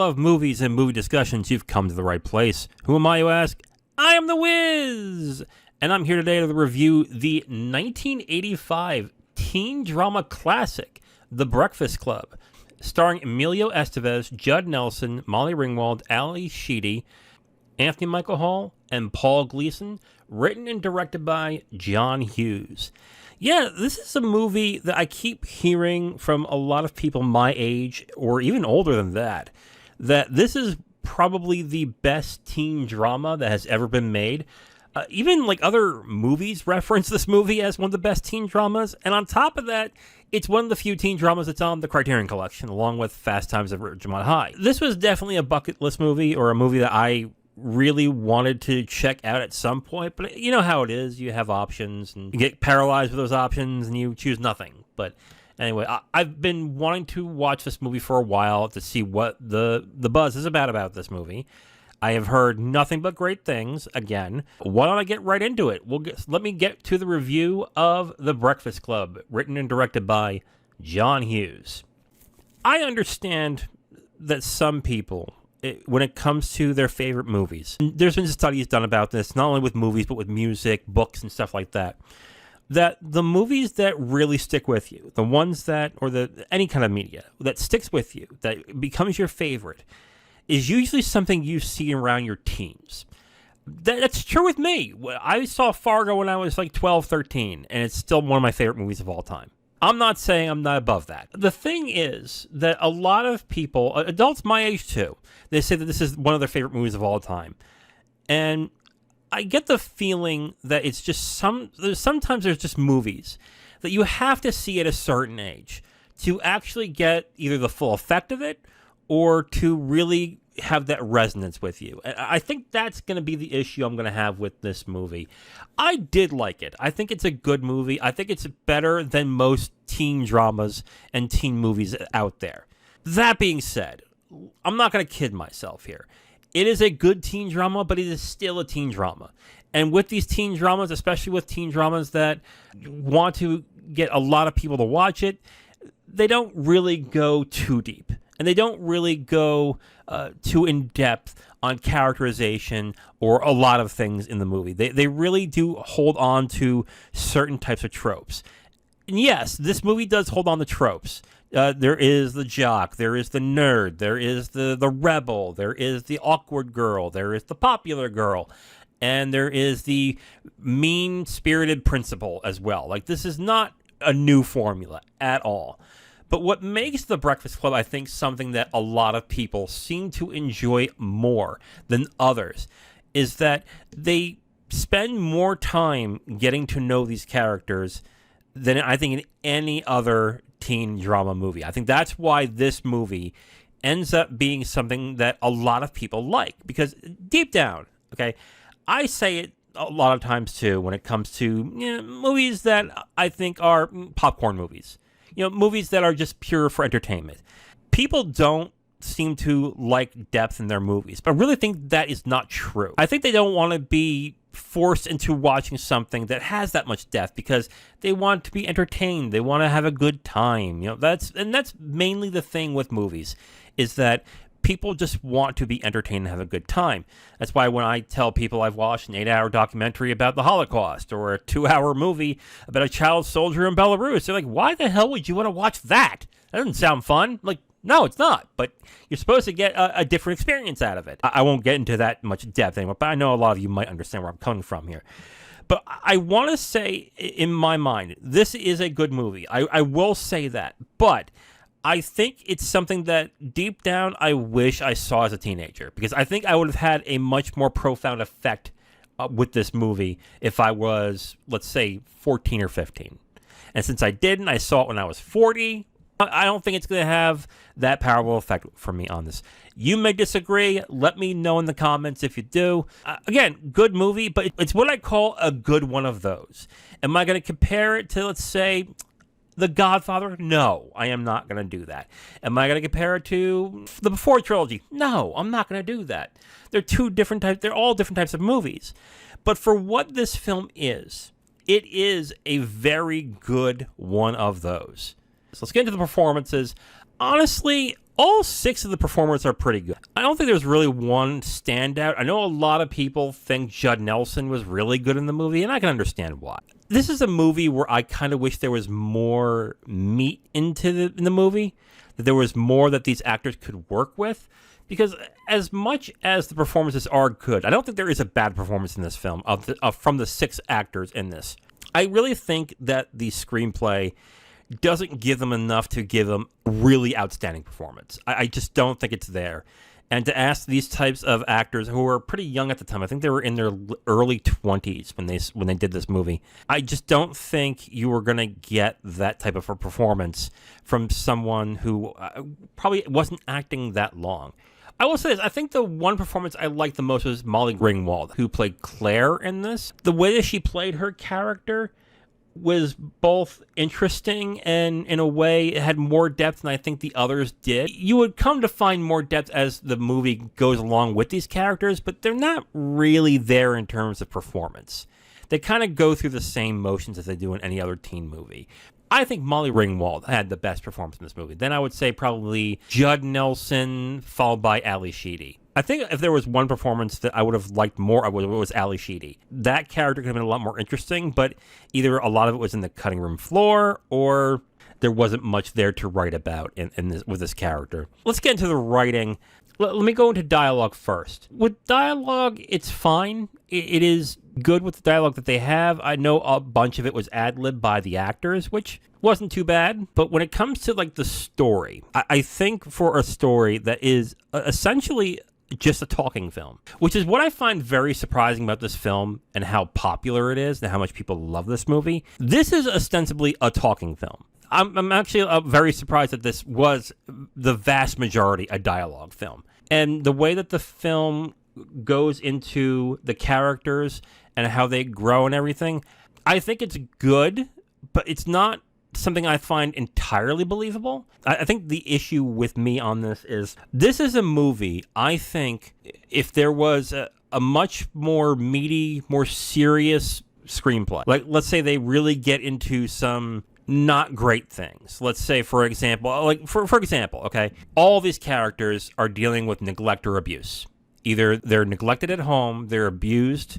love movies and movie discussions, you've come to the right place. Who am I, you ask? I am the Wiz! And I'm here today to review the 1985 teen drama classic, The Breakfast Club, starring Emilio Estevez, Judd Nelson, Molly Ringwald, Ali Sheedy, Anthony Michael Hall, and Paul Gleason, written and directed by John Hughes. Yeah, this is a movie that I keep hearing from a lot of people my age, or even older than that this is probably the best teen drama that has ever been made. Even like other movies reference this movie as one of the best teen dramas, and on top of that, it's one of the few teen dramas that's on the Criterion Collection, along with Fast Times at Ridgemont High. This was definitely a bucket list movie, or a movie that I really wanted to check out at some point, but you know how it is. You have options, and you get paralyzed with those options, and you choose nothing. But anyway, I've been wanting to watch this movie for a while to see what the buzz is about this movie. I have heard nothing but great things. Again, why don't I get right into it? Let me get to the review of The Breakfast Club, written and directed by John Hughes. I understand that some people, when it comes to their favorite movies, there's been studies done about this, not only with movies, but with music, books, and stuff like that, that the movies that really stick with you, the ones that, or any kind of media that sticks with you, that becomes your favorite, is usually something you see around your teens. That's true with me. I saw Fargo when I was like 12, 13, and it's still one of my favorite movies of all time. I'm not saying I'm not above that. The thing is that a lot of people, adults my age too, they say that this is one of their favorite movies of all time. And I get the feeling that it's just sometimes there's just movies that you have to see at a certain age to actually get either the full effect of it or to really have that resonance with you. And I think that's going to be the issue I'm going to have with this movie. I did like it. I think it's a good movie. I think it's better than most teen dramas and teen movies out there. That being said, I'm not going to kid myself here. It is a good teen drama, but it is still a teen drama. And with these teen dramas, especially with teen dramas that want to get a lot of people to watch it, they don't really go too deep. And they don't really go too in-depth on characterization or a lot of things in the movie. They really do hold on to certain types of tropes. And yes, this movie does hold on to tropes. There is the jock, there is the nerd, there is the rebel, there is the awkward girl, there is the popular girl, and there is the mean-spirited principal as well. Like, this is not a new formula at all. But what makes The Breakfast Club, I think, something that a lot of people seem to enjoy more than others is that they spend more time getting to know these characters than I think in any other teen drama movie. I think that's why this movie ends up being something that a lot of people like. Because deep down, okay, I say it a lot of times too when it comes to movies that I think are popcorn movies. Movies that are just pure for entertainment. People don't seem to like depth in their movies, but I really think that is not true. I think they don't want to be forced into watching something that has that much depth because they want to be entertained. They want to have a good time. That's mainly the thing with movies, is that people just want to be entertained and have a good time. That's why when I tell people I've watched an 8-hour documentary about the Holocaust or a 2-hour movie about a child soldier in Belarus, they're like, why the hell would you want to watch that? That doesn't sound fun. Like, no, it's not. But you're supposed to get a different experience out of it. I won't get into that much depth anymore, but I know a lot of you might understand where I'm coming from here. But I want to say, in my mind, this is a good movie. I will say that. But I think it's something that deep down I wish I saw as a teenager, because I think I would have had a much more profound effect with this movie if I was, let's say, 14 or 15. And since I didn't, I saw it when I was 40. I don't think it's going to have that powerful effect for me on this. You may disagree. Let me know in the comments if you do. Again, good movie, but it's what I call a good one of those. Am I going to compare it to, let's say, The Godfather? No, I am not going to do that. Am I going to compare it to the Before trilogy? No, I'm not going to do that. They're two different types. They're all different types of movies. But for what this film is, it is a very good one of those. So let's get into the performances. Honestly, All 6 of the performers are pretty good. I don't think there's really one standout. I know a lot of people think Judd Nelson was really good in the movie, and I can understand why. This is a movie where I kind of wish there was more meat in the movie, that there was more that these actors could work with. Because as much as the performances are good, I don't think there is a bad performance in this film from the 6 actors in this. I really think that the screenplay doesn't give them enough to give them really outstanding performance. I just don't think it's there. And to ask these types of actors who were pretty young at the time, I think they were in their early 20s when they did this movie, I just don't think you were going to get that type of a performance from someone who probably wasn't acting that long. I will say this, I think the one performance I liked the most was Molly Ringwald, who played Claire in this. The way that she played her character was both interesting and, in a way, it had more depth than I think the others did. You would come to find more depth as the movie goes along with these characters, but they're not really there in terms of performance. They kind of go through the same motions as they do in any other teen movie. I think Molly Ringwald had the best performance in this movie. Then I would say probably Judd Nelson, followed by Ali Sheedy. I think if there was one performance that I would have liked more, it was Ali Sheedy. That character could have been a lot more interesting, but either a lot of it was in the cutting room floor or there wasn't much there to write about with this character. Let's get into the writing. Let me go into dialogue first. With dialogue, it's fine. It is good with the dialogue that they have. I know a bunch of it was ad-libbed by the actors, which wasn't too bad. But when it comes to like the story, I think for a story that is essentially just a talking film, which is what I find very surprising about this film and how popular it is and how much people love this movie. This is ostensibly a talking film. I'm actually very surprised that this was the vast majority a dialogue film. And the way that the film goes into the characters and how they grow and everything, I think it's good, but it's not something I find entirely believable. I think the issue with me on this is a movie, I think, if there was a much more meaty, more serious screenplay, like let's say they really get into some not great things. Let's say, for example, okay, all these characters are dealing with neglect or abuse. Either they're neglected at home, they're abused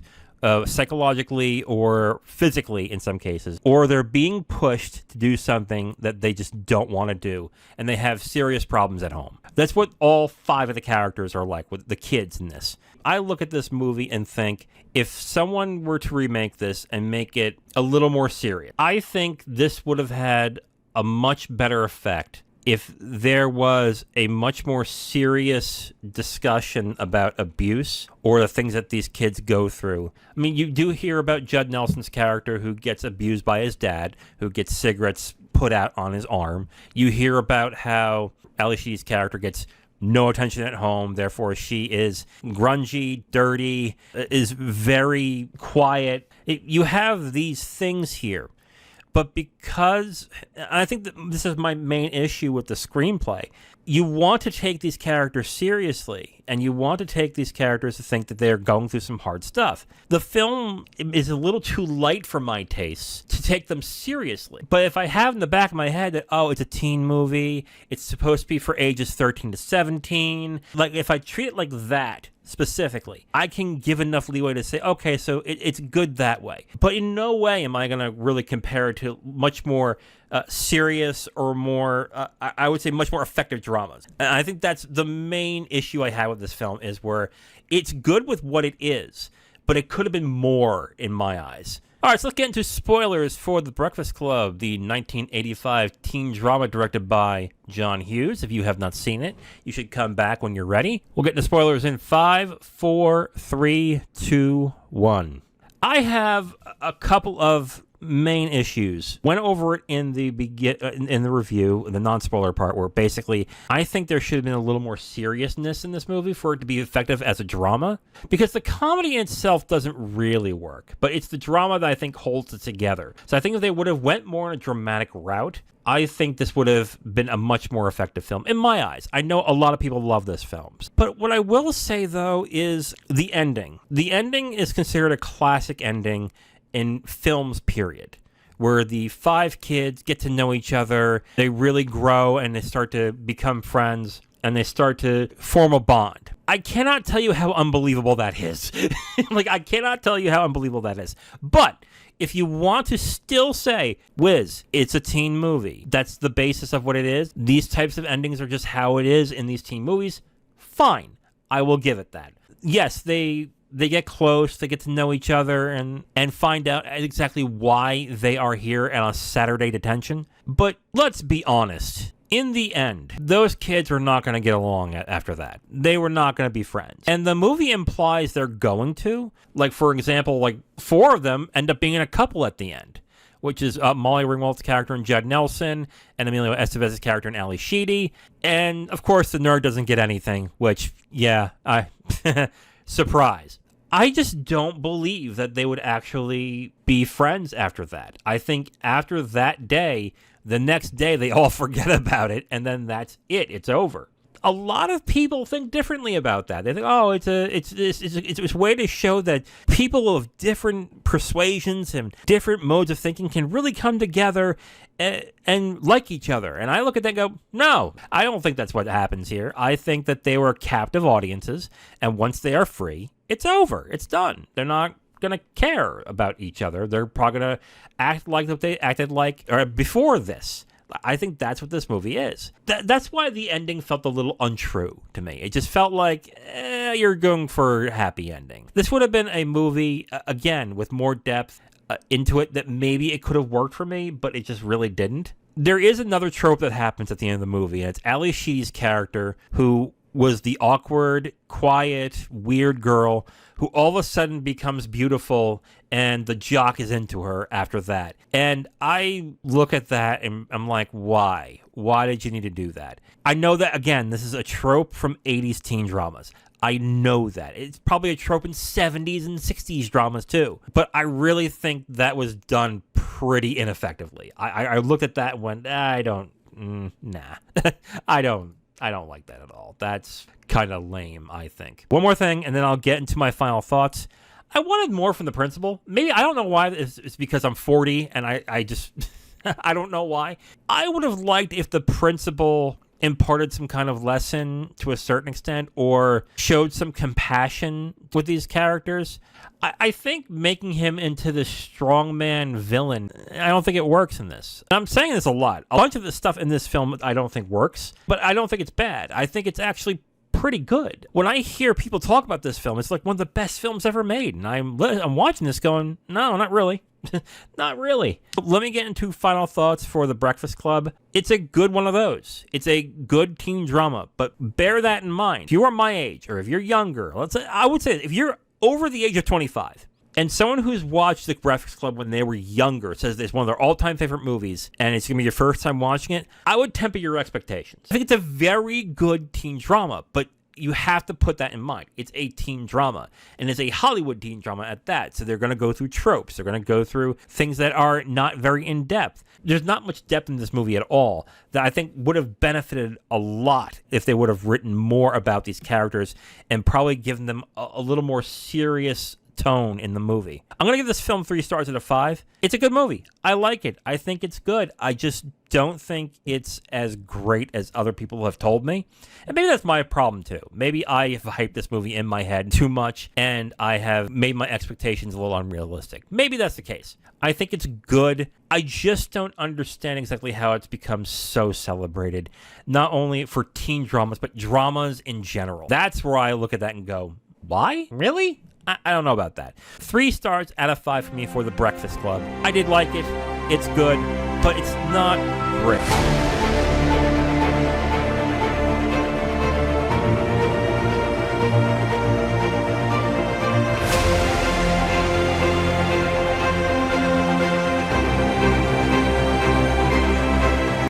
psychologically or physically in some cases, or they're being pushed to do something that they just don't want to do, and they have serious problems at home. That's what all 5 of the characters are like with the kids in this. I look at this movie and think, if someone were to remake this and make it a little more serious, I think this would have had a much better effect if there was a much more serious discussion about abuse or the things that these kids go through. I mean, you do hear about Judd Nelson's character who gets abused by his dad, who gets cigarettes put out on his arm. You hear about how Ali Sheedy's character gets no attention at home, therefore she is grungy, dirty, is very quiet. You have these things here. But because, I think that this is my main issue with the screenplay, you want to take these characters seriously, and you want to take these characters to think that they're going through some hard stuff. The film is a little too light for my tastes to take them seriously. But if I have in the back of my head that, oh, it's a teen movie, it's supposed to be for ages 13 to 17, like if I treat it like that, specifically, I can give enough leeway to say, okay, so it's good that way. But in no way am I going to really compare it to much more serious or more, I would say, much more effective dramas. And I think that's the main issue I have with this film, is where it's good with what it is, but it could have been more in my eyes. All right, so let's get into spoilers for The Breakfast Club, the 1985 teen drama directed by John Hughes. If you have not seen it, you should come back when you're ready. We'll get into spoilers in 5, 4, 3, 2, 1. I have a couple of main issues. Went over it in the review, the non-spoiler part, where basically I think there should have been a little more seriousness in this movie for it to be effective as a drama, because the comedy in itself doesn't really work, but it's the drama that I think holds it together. So I think if they would have went more in a dramatic route, I think this would have been a much more effective film, in my eyes. I know a lot of people love this film. But what I will say, though, is the ending. The ending is considered a classic ending in films, period, where the 5 kids get to know each other, they really grow, and they start to become friends. and they start to form a bond. I cannot tell you how unbelievable that is. Like, I cannot tell you how unbelievable that is. But if you want to still say, Wiz, it's a teen movie, that's the basis of what it is, these types of endings are just how it is in these teen movies, fine. I will give it that. Yes, they get close, they get to know each other and find out exactly why they are here on a Saturday detention. But let's be honest. In the end, those kids were not going to get along after that. They were not going to be friends. And the movie implies they're going to. Like, for example, like 4 of them end up being in a couple at the end, which is Molly Ringwald's character and Judd Nelson, and Emilio Estevez's character and Ali Sheedy. And, of course, the nerd doesn't get anything, which, yeah, surprise. I just don't believe that they would actually be friends after that. I think after that day, the next day they all forget about it, and then that's it. It's over. A lot of people think differently about that. They think, oh, it's a way to show that people of different persuasions and different modes of thinking can really come together and like each other. And I look at that and go, no, I don't think that's what happens here. I think that they were captive audiences, and once they are free, it's over. It's done. They're not going to care about each other. They're probably going to act like what they acted like before this. I think that's what this movie is. That's why the ending felt a little untrue to me. It just felt like, you're going for a happy ending. This would have been a movie, again, with more depth into it that maybe it could have worked for me, but it just really didn't. There is another trope that happens at the end of the movie, and it's Ali Sheedy's character, who was the awkward, quiet, weird girl who all of a sudden becomes beautiful, and the jock is into her after that. And I look at that and I'm like, why? Why did you need to do that? I know that, again, this is a trope from 80s teen dramas. I know that. It's probably a trope in 70s and 60s dramas too. But I really think that was done pretty ineffectively. I looked at that and went, I don't like that at all. That's kind of lame, I think. One more thing, and then I'll get into my final thoughts. I wanted more from the principal. Maybe, I don't know why. It's because I'm 40, and I just, I don't know why. I would have liked if the principal imparted some kind of lesson to a certain extent, or showed some compassion with these characters. I think making him into the strongman villain, I don't think it works in this. And I'm saying this a lot. A bunch of the stuff in this film I don't think works, but I don't think it's bad. I think it's actually pretty good. When I hear people talk about this film, it's like one of the best films ever made. And I'm watching this going, no, not really. Not really. Let me get into final thoughts for The Breakfast Club. It's a good one of those. It's a good teen drama, but bear that in mind. If you are my age, or if you're younger, I would say if you're over the age of 25, and someone who's watched The Breakfast Club when they were younger says it's one of their all-time favorite movies, and it's going to be your first time watching it, I would temper your expectations. I think it's a very good teen drama, but you have to put that in mind. It's a teen drama, and it's a Hollywood teen drama at that. So they're going to go through tropes. They're going to go through things that are not very in-depth. There's not much depth in this movie at all that I think would have benefited a lot if they would have written more about these characters and probably given them a little more serious tone in the movie. I'm going to give this film 3 stars out of 5. It's a good movie. I like it. I think it's good. I just don't think it's as great as other people have told me. And maybe that's my problem too. Maybe I have hyped this movie in my head too much and I have made my expectations a little unrealistic. Maybe that's the case. I think it's good. I just don't understand exactly how it's become so celebrated, not only for teen dramas, but dramas in general. That's where I look at that and go, why? Really? I don't know about that. 3 stars out of 5 for me for The Breakfast Club. I did like it. It's good, but it's not great.